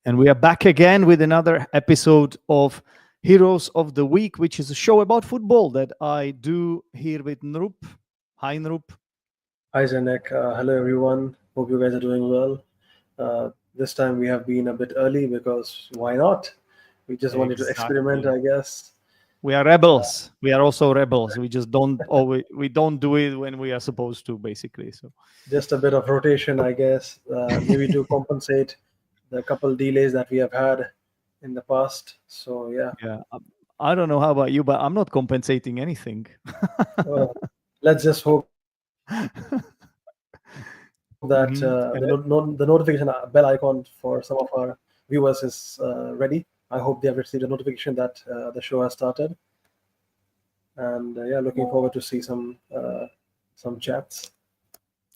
And we are back again with another episode of Heroes of the Week, which is a show about football that I do here with Nrup. Hi, Nrup. Hi, Zanek. Hello, everyone. Hope you guys are doing well. This time we have been a bit early because why not? We just wanted to experiment, Exactly. I guess. We are rebels. We are also rebels. We just don't always we don't do it when we are supposed to, basically. So Just a bit of rotation, I guess, maybe to compensate the couple delays that we have had in the past. So, yeah, yeah, I don't know how about you, but I'm not compensating anything. uh, let's just hope that Mhm. the notification bell icon for some of our viewers is ready. I hope they have received a notification that the show has started. And yeah, looking forward to see some chats.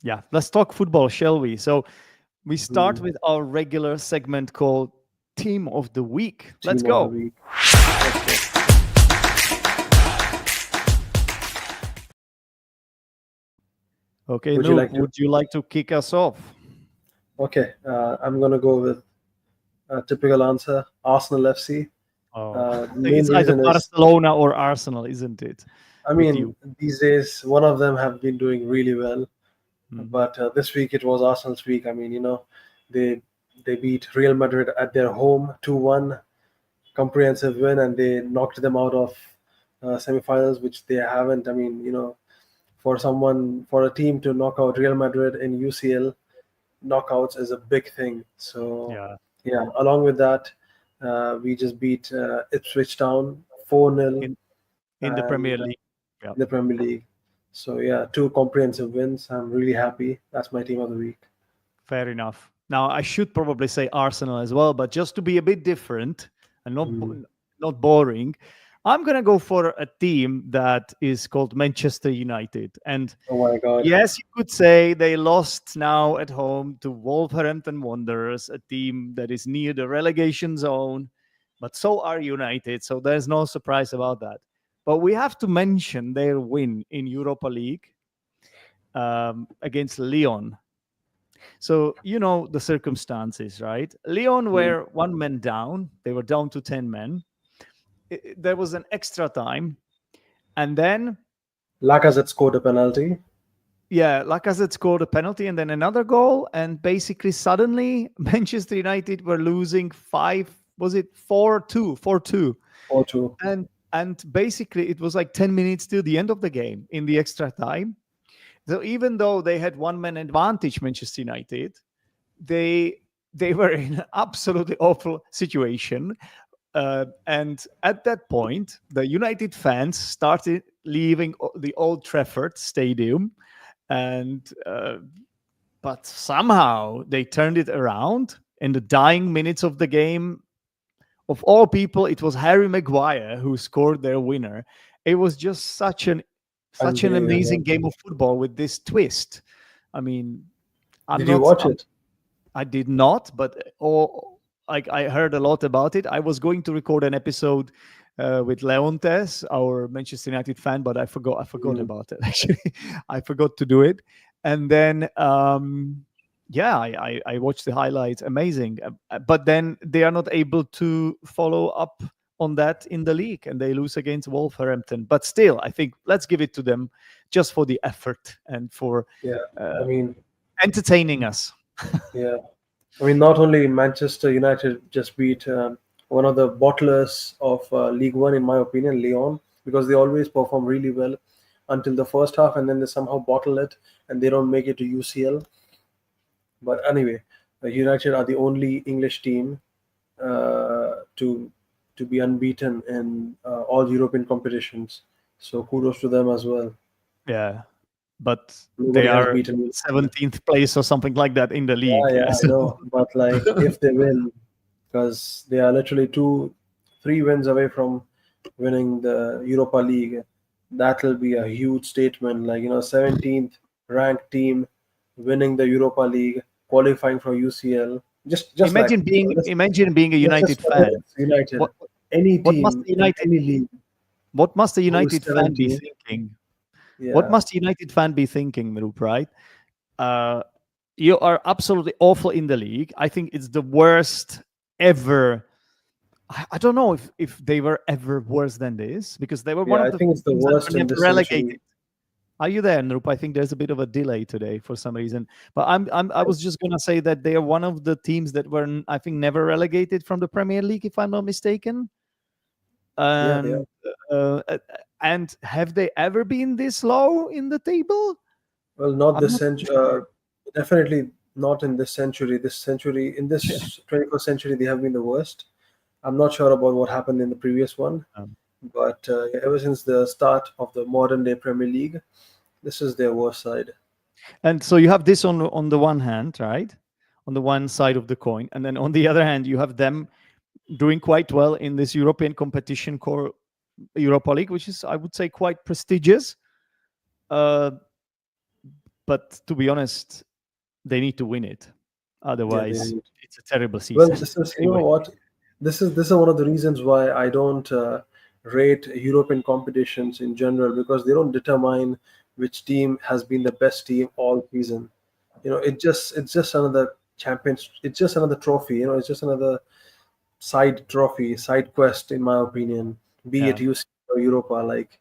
Yeah, let's talk football, shall we? So we start Hmm. with our regular segment called Team of the Week. Let's Team of the go. week. Let's go. Okay, Would you Noop, like to? would you like to kick us off? Okay, I'm gonna go with a typical answer: Arsenal FC. Oh, Main it's either reason is, Barcelona or Arsenal, isn't it? I With mean, you. these days one of them have been doing really well, Mhm. but this week it was Arsenal's week. I mean, they they beat Real Madrid at their home 2-1, comprehensive win, and they knocked them out of semifinals, which they haven't. I mean, for a team to knock out Real Madrid in UCL knockouts is a big thing. So Yeah, yeah, along with that, we just beat Ipswich Town 4-0 in in the and Premier League. Yeah, in the Premier League. So yeah, two comprehensive wins. I'm really happy. That's my team of the week. fair enough. Now I should probably say Arsenal as well, but just to be a bit different and Mm. not boring, I'm gonna go for a team that is called Manchester United. And Oh my God. yes, you could say they lost now at home to Wolverhampton Wanderers, a team that is near the relegation zone, but so are United. So there's no surprise about that. But we have to mention their win in Europa League against Lyon. So you know the circumstances, right? Lyon Mm. were one man down; they were down to 10 men. There was an extra time, and then Lacazette scored a penalty. yeah, Lacazette scored a penalty and then another goal, and basically suddenly Manchester United were losing five. Was it 4-2? 4-2, 4-2. and basically it was like 10 minutes till the end of the game in the extra time. So even though they had one man advantage, Manchester United, they they were in an absolutely awful situation. And at that point, the United fans started leaving the Old Trafford Stadium, and but somehow they turned it around in the dying minutes of the game. Of all people, it was Harry Maguire who scored their winner. It was just such an amazing Unbelievable. game of football with this twist. I mean, I'm Did you not. watch it? I did not, but like I heard a lot about it. I was going to record an episode with Leontes, our Manchester United fan, but I forgot. I forgot Mm. about it. Actually, I forgot to do it. And then, yeah, I watched the highlights. Amazing. But then they are not able to follow up on that in the league, and they lose against Wolverhampton. But still, I think let's give it to them just for the effort and for Yeah. I uh, mean, entertaining us. yeah. I mean, not only Manchester United just beat one of the bottlers of League One, in my opinion, Lyon, because they always perform really well until the first half, and then they somehow bottle it and they don't make it to UCL. But anyway, United are the only English team to be unbeaten in all European competitions. So kudos to them as well. Yeah, but they Nobody has are beaten. 17th place or something like that in the league. Yeah, Yeah, yeah, I so know. But like, if they win, because they are literally 3 wins away from winning the Europa League, that will be a huge statement. Like, 17th ranked team winning the Europa League, qualifying for UCL. Just like, imagine being a let's just United forget fan. it's United. What Any what must team the in United any league what must the who is United fan be 17th, thinking? What yeah, must the United fan be thinking, Roop, right? Uh, you are absolutely awful in the league. I think it's the worst ever. I don't know if they were ever worse than this, because they were one Yeah, of I the think few it's the teams that worst were in never this relegated. century. Are you there, Noop? I think there's a bit of a delay today for some reason. But I was just gonna say that they are one of the teams that were, I think, never relegated from the Premier League, if I'm not mistaken. Yeah, they are. And and have they ever been this low in the table? Well, not I'm this not too century. sure. Definitely not in this century. This century, in this 21st century, they have been the worst. I'm not sure about what happened in the previous one, Um, but ever since the start of the modern day Premier League, this is their worst side. and so you have this on the one hand, right? On the one side of the coin, and then on the other hand, you have them doing quite well in this European competition called Europa League, which is, I would say, quite prestigious. Uh, but to be honest, they need to win it. Yeah, they Otherwise, need. it's a terrible Well, season. this is, you know Anyway, what, this is one of the reasons why I don't rate European competitions in general, because they don't determine which team has been the best team all season. It's just another champions. It's just another trophy. It's just another side trophy, side quest, in my opinion. Be it yeah. UC or Europa, like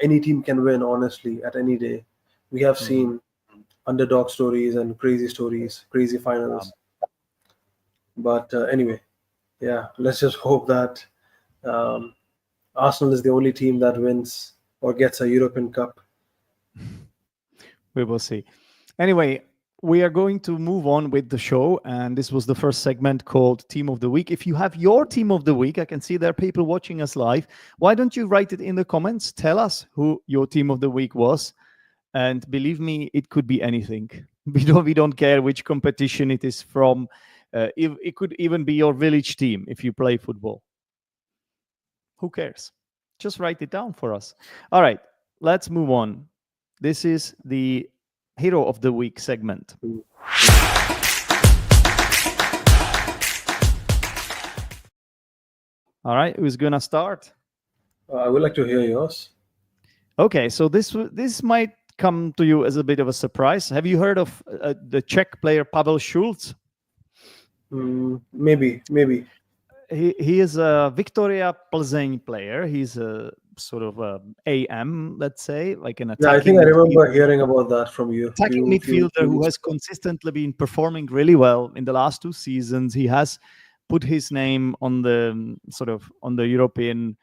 any team can win. Honestly, at any day, we have Mhm. seen underdog stories, crazy finals. But anyway, yeah, let's just hope that um, Arsenal is the only team that wins or gets a European Cup. We will see. Anyway, we are going to move on with the show. And this was the first segment called Team of the Week. If you have your Team of the Week, I can see there are people watching us live. Why don't you write it in the comments? Tell us who your Team of the Week was. And believe me, it could be anything. We don't care which competition it is from. It could even be your village team if you play football. Who cares? Just write it down for us. All right, let's move on. This is the Hero of the Week segment. Mm. All right, who's gonna start? I would like to hear yours. Okay, so this might come to you as a bit of a surprise. Have you heard of the Czech player Pavel Schulz? Maybe. He is a Victoria Plzeň player. He's a sort of a AM, let's say, like an Yeah, I think attacking I midfielder. remember hearing about that from you Attacking midfielder few who weeks has ago. consistently been performing really well in the last 2 seasons. He has put his name on the sort of on the European,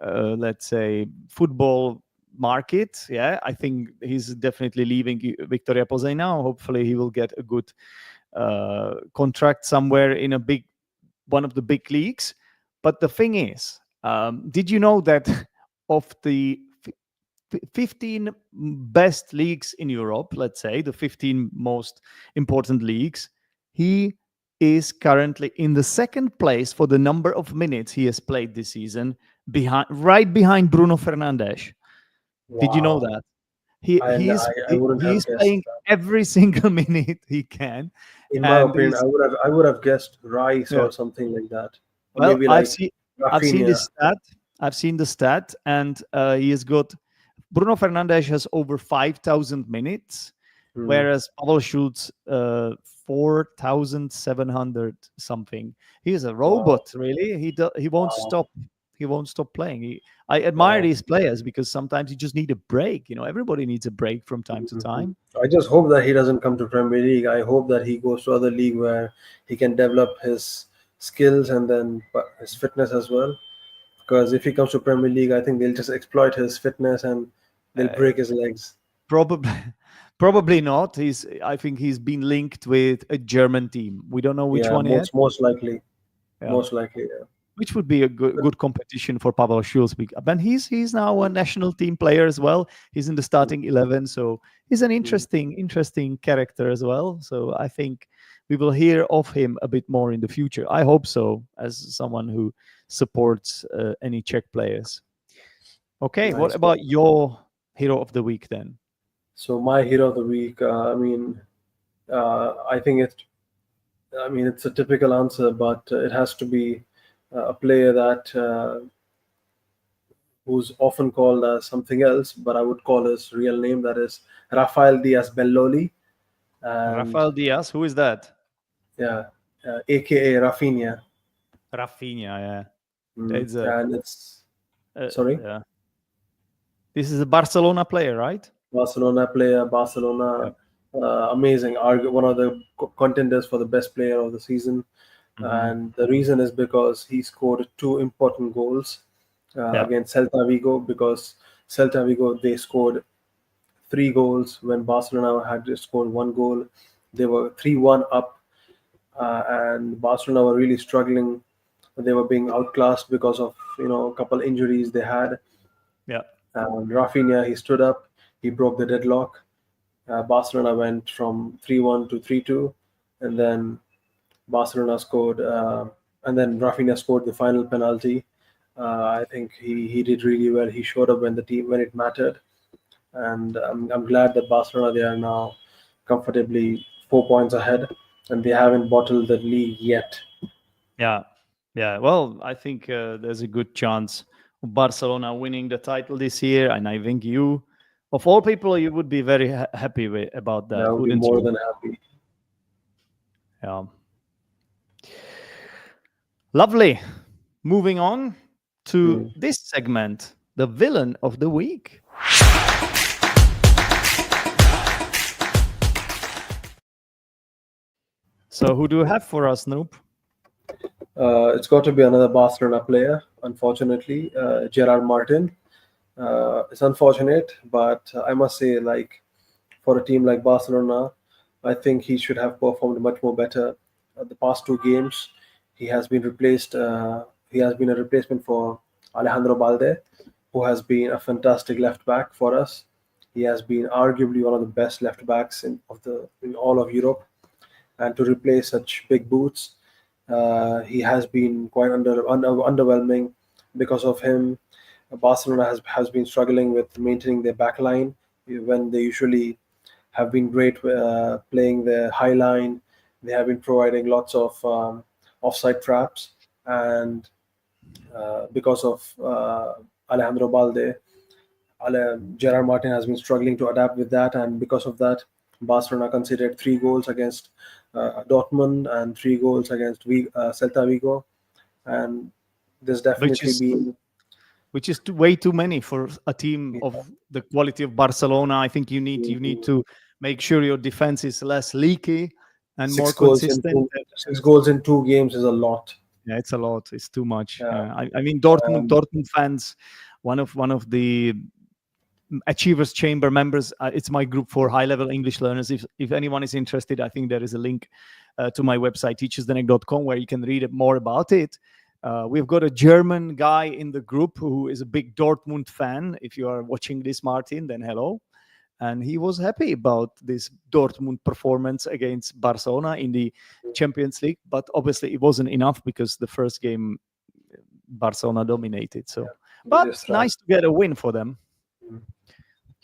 let's say, football market. Yeah, I think he's definitely leaving Victoria Plzeň now. Hopefully, he will get a good contract somewhere in a big one of the big leagues. But the thing is, did you know that of the 15 best leagues in Europe, let's say the 15 most important leagues, he is currently in the second place for the number of minutes he has played this season, right behind Bruno Fernandes. Did you know Wow, that? He I, he is I wouldn't he have is guessed playing that. every single minute he can, In my and opinion, he's I would have guessed Rice yeah. or something like that, or Well, maybe like I've seen Raphina. this stat. I've seen the stat, and he has got Bruno Fernandes has over 5,000 minutes, Hmm. whereas Pavel Schultz 4,700 something. He is a Wow, robot, really. He won't wow, stop. He won't stop playing. I admire wow. these players because sometimes you just need a break. Everybody needs a break from time to Mhm. time. I just hope that he doesn't come to Premier League. I hope that he goes to other league where he can develop his skills and then his fitness as well. Because if he comes to Premier League, I think they'll just exploit his fitness and they'll Uh, break his legs. probably, probably not. I think he's been linked with a German team. We don't know which Yeah, one yet. most likely, Yeah. most likely. Yeah. Which would be a good But, good competition for Pavel Schulz. But he's now a national team player as well. He's in the starting 11, so he's an mm, interesting character as well. So I think we will hear of him a bit more in the future. I hope so, as someone who supports any Czech players. Okay, what nice. about your hero of the week then? So my hero of the week. I think it. I mean, it's a typical answer, but it has to be a player that who's often called as something else, but I would call his real name. That is Rafael Diaz Belloli, and Rafael Diaz, who is that? yeah, AKA Rafinha. Raphina, yeah. Mm. It's a And it's uh, sorry, yeah. This is a Barcelona player, right? Barcelona player, Yeah. Barcelona, amazing, one of the contenders for the best player of the season. Hmm. And the reason is because he scored two important goals Yeah. against Celta Vigo, because Celta Vigo, they scored three goals when Barcelona had scored one goal. They were 3-1 up, and Barcelona were really struggling. They were being outclassed because of a couple injuries they had. Yeah. And Rafinha, he stood up, he broke the deadlock. Barcelona went from 3-1 to 3-2, and then Barcelona scored, and then Rafinha scored the final penalty. I think he did really well. He showed up when it mattered, and I'm glad that Barcelona, they are now comfortably 4 points ahead, and they haven't bottled the league yet. Yeah. Yeah. Well, I think there's a good chance of Barcelona winning the title this year, and I think you, of all people, you would be very happy about I that, would be wouldn't more you? than happy. Yeah. Lovely. Moving on to Mm. this segment, the villain of the week. So, who do you have for us, Noop? It's got to be another Barcelona player, unfortunately, Gerard Martin. It's unfortunate, but I must say, like, for a team like Barcelona, I think he should have performed much more better. The past two games, he has been replaced. He has been a replacement for Alejandro Balde, who has been a fantastic left back for us. He has been arguably one of the best left backs in all of Europe, and to replace such big boots, he has been quite underwhelming. Because of him, Barcelona has been struggling with maintaining their back line when they usually have been great playing the high line. They have been providing lots of offside traps, and because of Alejandro Balde, Gerard Martin has been struggling to adapt with that, and because of that, Barcelona conceded three goals against Dortmund and three goals against Celta Vigo, and there's Which definitely is been. way too many for a team of the quality of Barcelona. I think you need to make sure your defense is less leaky and more Six goals in consistent. two, 6 goals in 2 games is a lot. Yeah, it's a lot. It's too much. Yeah, Yeah. I mean, Dortmund and Dortmund fans, one of the Achievers Chamber members. It's my group for high level English learners. If anyone is interested, I think there is a link to my website teacherstheneck.com where you can read more about it. We've got a German guy in the group who is a big Dortmund fan. If you are watching this, Martin, then hello. And he was happy about this Dortmund performance against Barcelona in the Champions League. But obviously, it wasn't enough because the first game Barcelona dominated. So, they but just thrashed. nice to get a win for them.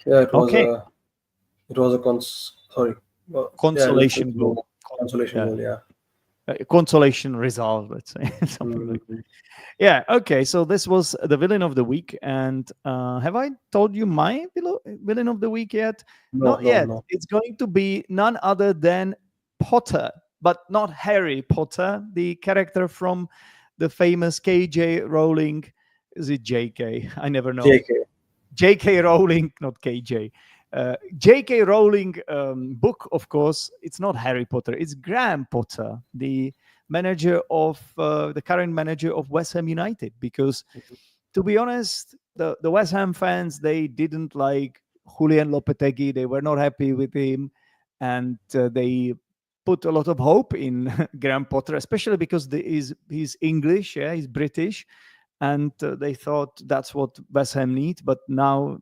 Yeah, it was Okay, a sorry. Yeah, consolation it was goal. a consolation Yeah, goal. Yeah. consolation result. Let's say something like. Mhm. Yeah. Okay. So this was the villain of the week, and have I told you my villain of the week yet? No, Not no, yet. no. It's going to be none other than Potter, but not Harry Potter, the character from the famous KJ Rowling. Is it JK? I never know. JK. J.K. Rowling, not KJ. J.K. Rowling book, of course, it's not Harry Potter. It's Graham Potter, the the current manager of West Ham United. Because, to be honest, the West Ham fans, they didn't like Julian Lopetegui. They were not happy with him, and they put a lot of hope in Graham Potter, especially because he's English, yeah, he's British, and they thought that's what West Ham need. But now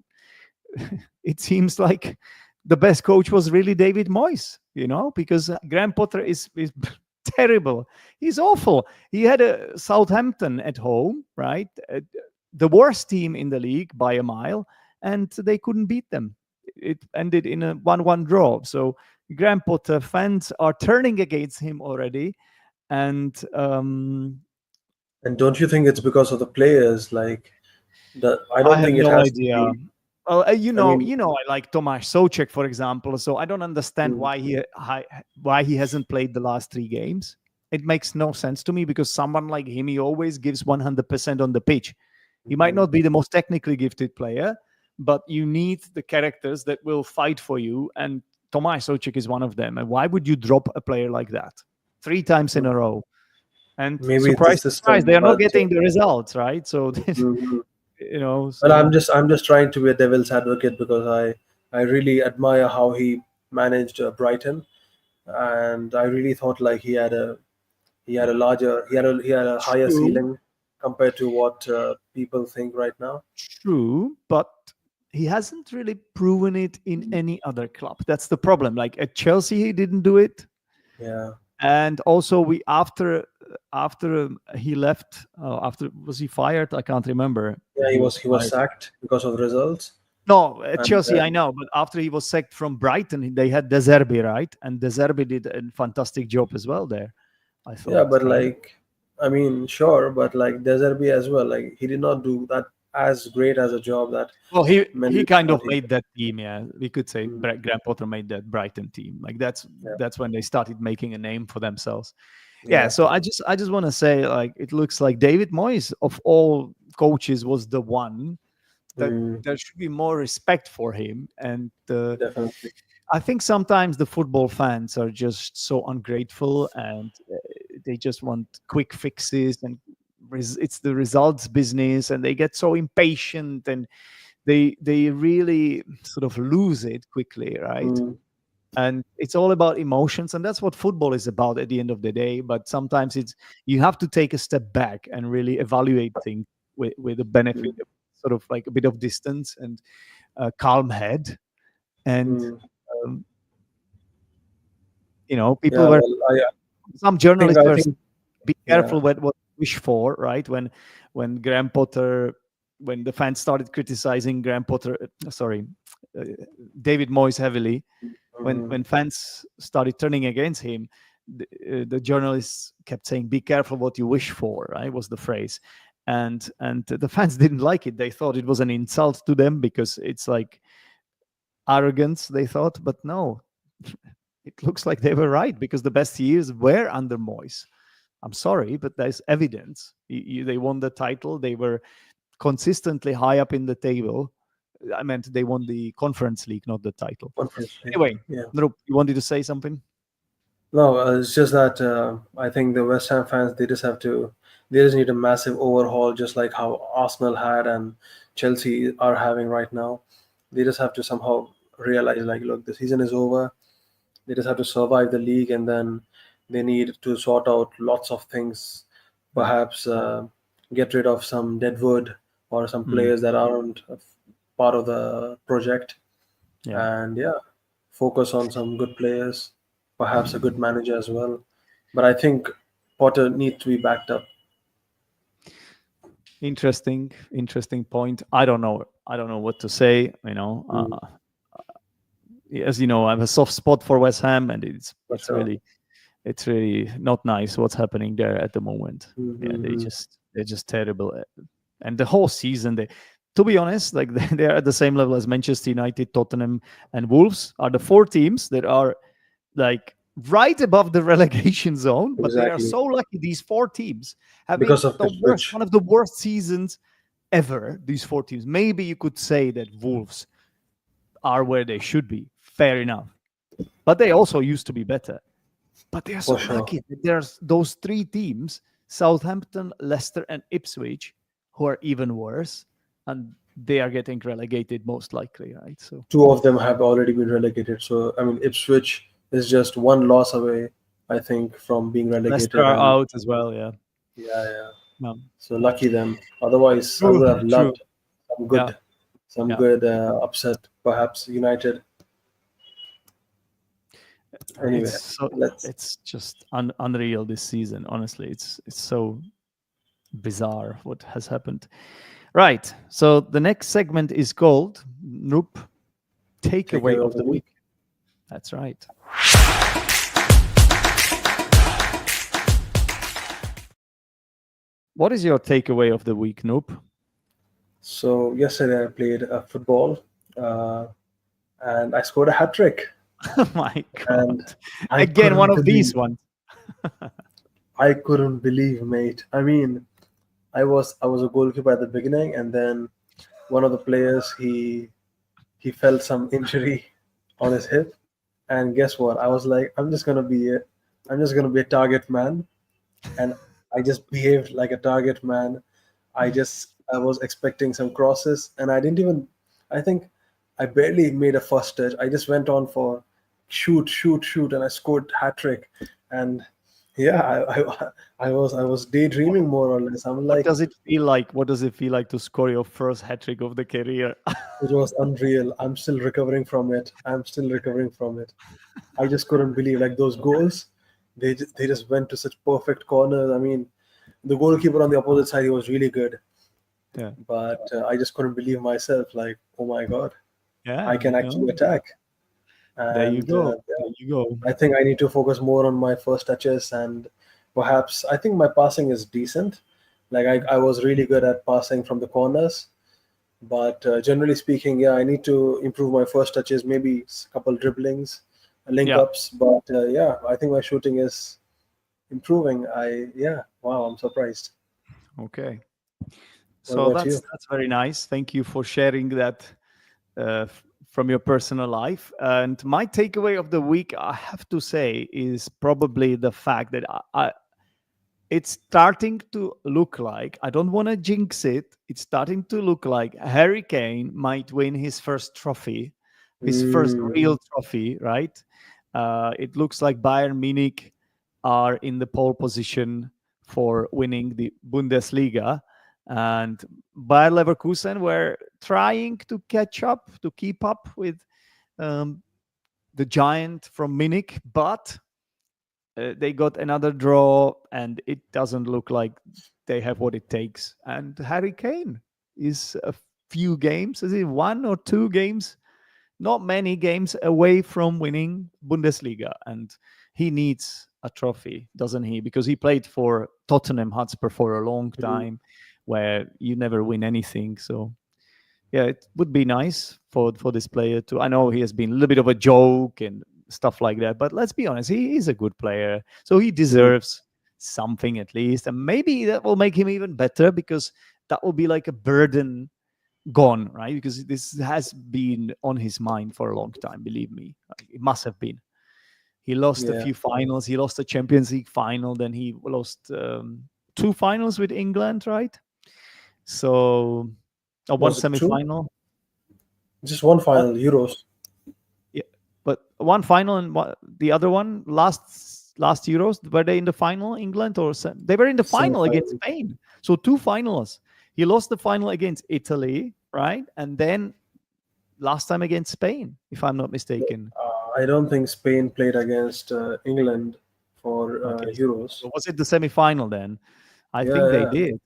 it seems like the best coach was really David Moyes, because Graham Potter is terrible. He's awful. He had a Southampton at home, right? The worst team in the league by a mile, and they couldn't beat them. It ended in a 1-1 draw. So Graham Potter fans are turning against him already, and And don't you think it's because of the players? Like, I I don't have think it no has to idea. be. Well, I mean, I like Tomáš Souček, for example. So I don't understand mm, why he hasn't played the last three games. it makes no sense to me, because someone like him, he always gives 100% on the pitch. He might Mhm. not be the most technically gifted player, but you need the characters that will fight for you. And Tomáš Souček is one of them. And why would you drop a player like that 3 times in a row? And Maybe it's the surprise, surprise, they system, are not but getting the results, right? So, Mhm. Well, so I'm just trying to be a devil's advocate because I really admire how he managed Brighton, and I really thought like he had a higher true, ceiling compared to what people think right now. true, but he hasn't really proven it in any other club. That's the problem. Like at Chelsea, he didn't do it. Yeah, And also, we after he left, after was he fired? I can't remember yeah, if he he was was he was fired. sacked because of results, No, at and Chelsea, I know, but after he was sacked from Brighton, they had De Zerbi, right? And De Zerbi did a fantastic job as well there, I yeah, thought, but right? like, I mean, sure, but like Deserbi as well, like he did not do that as great as a job that Well, he many kind of thought he made could. that team. Yeah, we could say Mm, Graham Potter made that Brighton team. Like yeah, that's when they started making a name for themselves. Yeah. yeah. So I just want to say, like, it looks like David Moyes of all coaches was the one that Mm, there should be more respect for him. And definitely. I think sometimes the football fans are just so ungrateful, and they just want quick fixes, and it's the results business, and they get so impatient, and they really sort of lose it quickly, right? Mm, And it's all about emotions, and that's what football is about at the end of the day. But sometimes it's you have to take a step back and really evaluate things with a benefit mm, of sort of like a bit of distance and a calm head. And mm. um, Yeah, people were well, I some think journalists I were think be yeah. careful what you wish for, right? When Graham Potter, when the fans started criticizing Graham Potter, sorry, uh, David Moyes heavily, Mm, when fans started turning against him, the journalists kept saying, "Be careful what you wish for," right? Was the phrase, and the fans didn't like it. They thought it was an insult to them because it's like arrogance. They thought, but no, it looks like they were right, because the best years were under Moyes. I'm sorry, but there's evidence. They won the title. They were consistently high up in the table. I meant they won the Conference League, not the title. Conference League. Anyway, Yeah. Nurup, you wanted to say something? No, it's just that I think the West Ham fans they just need a massive overhaul, just like how Arsenal had and Chelsea are having right now. They just have to somehow realize, like, look, the season is over. They just have to survive the league, and then they need to sort out lots of things. Mm, Perhaps get rid of some deadwood or some mm, players that aren't a part of the project, yeah, and yeah, focus on some good players, perhaps a good manager as well. But I think Potter needs to be backed up. interesting point. I don't know. I don't know what to say. Mm, As you know, I have a soft spot for West Ham, and for sure. it's really not nice what's happening there at the moment. Yeah, Mm-hmm. they're just terrible. And the whole season, to be honest, like they're at the same level as Manchester United, Tottenham, and Wolves are the four teams that are like right above the relegation zone. But they are Exactly. so lucky, these four teams having Because of the worst, Ipswich. one of the worst seasons ever. These four teams. Maybe you could say that Wolves are where they should be. Fair enough, but they also used to be better. But they are so For sure. lucky that there's those three teams: Southampton, Leicester, and Ipswich, who are even worse, and they are getting relegated most likely, right? So Two of them have already been relegated. So, I mean, Ipswich is just one loss away, I think, from being Leicester relegated. are And out as well. Yeah. yeah, yeah. Um, So lucky them. Otherwise, I true. would have True. loved some Yeah. good, some Yeah. good upset. Perhaps United. Anyway, let's. It's just unreal this season. Honestly, it's so bizarre what has happened. Right. So the next segment is called Nope Take Takeaway away of of the the week. Week. That's right. What is your takeaway of the week, Nope? So yesterday I played football, uh, and I scored a hat trick, Oh my and God. I Again, one couldn't of these believe. ones. I couldn't believe, mate. I mean, I was a goalkeeper at the beginning, and then one of the players he felt some injury on his hip, and guess what? I was like, I'm just gonna be a target man, and I just behaved like a target man. I was expecting some crosses, and I didn't even. I think I barely made a first touch. I just went on for shoot, shoot, shoot, and I scored hat trick. And yeah, I was daydreaming more or less. I'm What like, does it feel like? What does it feel like to score your first hat trick of the career? it was unreal. I'm still recovering from it. I'm still recovering from it. I just couldn't believe like those goals. They just went to such perfect corners. I mean, the goalkeeper on the opposite side he was really good, Yeah, but I just couldn't believe myself. Like, oh my god, I yeah. can actually attack. There you And go. yeah, There you go. I think I need to focus more on my first touches, and perhaps I think my passing is decent. Like I was really good at passing from the corners, but generally speaking, yeah, I need to improve my first touches, maybe a couple dribblings, link Yeah. ups. But yeah, I think my shooting is improving. Yeah, wow, I'm surprised. Okay. What So about you? that's very nice. Thank you for sharing that from your personal life. And my takeaway of the week, I have to say, is probably the fact that it's starting to look like, I don't want to jinx it, it's starting to look like Harry Kane might win his first trophy, his first Mm, real trophy, right? It looks like Bayern Munich are in the pole position for winning the Bundesliga. And Bayer Leverkusen were trying to catch up, to keep up with um, the giant from Munich, but they got another draw, and it doesn't look like they have what it takes. And Harry Kane is a few games, is it one or two games? Not many games away from winning Bundesliga, and he needs a trophy, doesn't he? Because he played for Tottenham Hotspur for a long mm, time, where you never win anything. So yeah, it would be nice for this player to. I know he has been a little bit of a joke and stuff like that, but let's be honest, he is a good player, so he mm. deserves something at least, and maybe that will make him even better because that will be like a burden gone, right? Because this has been on his mind for a long time. Believe me, like, it must have been. He lost a Yeah. few finals. He lost the Champions League final. Then he lost two finals with England, right? So, one Was it two? semi-final. Just one One, final, Euros. yeah, but one final and the other one last Euros. Were they in the final? England they were in the final against Semi-final. Spain. So two finals. He lost the final against Italy, right? And then last time against Spain, if I'm not mistaken. I don't think Spain played against England for Okay, Euros. so was it the semi-final then? I Yeah, think they yeah. did.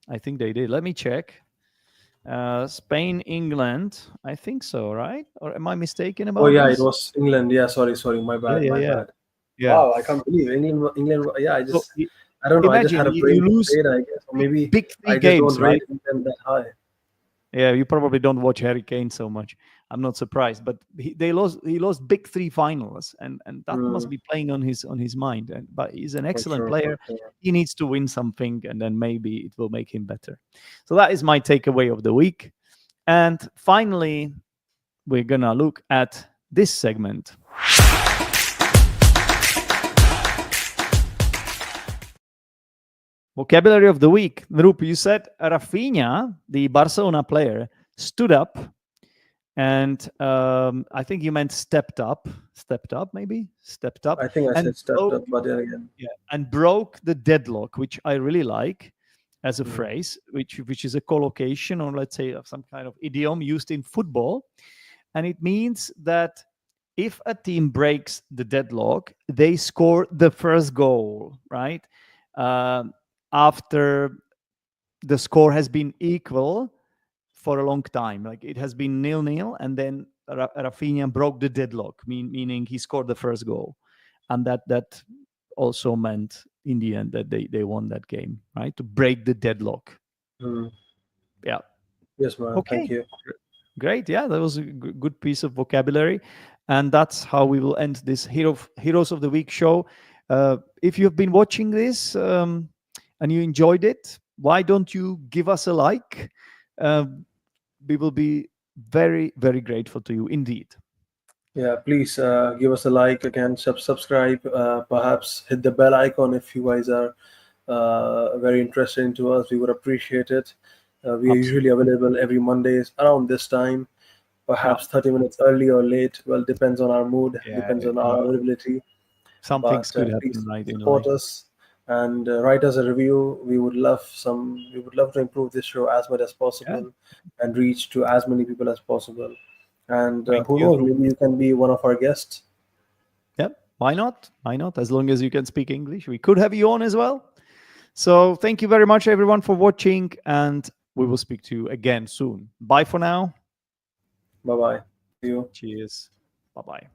I think they did. Let me check. Spain, England. I think so, right? Or am I mistaken Oh, about yeah, it this? was England. Yeah, sorry, sorry. My Yeah, bad, yeah, my yeah, bad. yeah. Wow, I can't believe England. England. Yeah, So I don't know. I just imagine had a you brain lose fade, I guess, or maybe big three I just don't games, rate right? England that high. Yeah, you probably don't watch Harry Kane so much. I'm not surprised, but they lost. He lost big three finals, and that must Hmm, be playing on his mind. And but he's an for excellent sure, for player. sure. He needs to win something, and then maybe it will make him better. So that is my takeaway of the week. And finally, we're gonna look at this segment. Vocabulary of the week. Rup, you said Rafinha, the Barcelona player, stood up, and I think you meant stepped up, maybe stepped up, I think I and said stepped broke, up, but then again, yeah, and broke the deadlock, which I really like as a hmm, phrase, which is a collocation, or let's say of some kind of idiom used in football, and it means that if a team breaks the deadlock, they score the first goal, right? Um, After the score has been equal for a long time, like it has been nil-nil, and then Rafinha broke the deadlock, meaning he scored the first goal, and that also meant in the end that they won that game, right? To break the deadlock. hmm. Yeah. Yes, man. Thank Okay. you. Great. Yeah, that was a good piece of vocabulary. And that's how we will end this Heroes of the Week show. If you have been watching this and you enjoyed it, why don't you give us a like? Uh, we will be very, very grateful to you indeed. Yeah, please give us a like again, subscribe, perhaps hit the bell icon if you guys are very interested into us. We would appreciate it. We are usually Absolutely. available every Mondays around this time, Yeah. perhaps 30 minutes early or late. Well, depends on our mood, Yeah. depends on You our know, availability. some things But could happen please right in support life. us and write us a review. We would love to improve this show as much as Yeah. possible and reach to as many people as possible. And Thank who knows, you. maybe you can be one of our guests. Yeah. Why not? Why not? As long as you can speak English, we could have you on as well. So thank you very much, everyone, for watching, and we will speak to you again soon. Bye for now. Bye bye. See you. Cheers. Bye bye.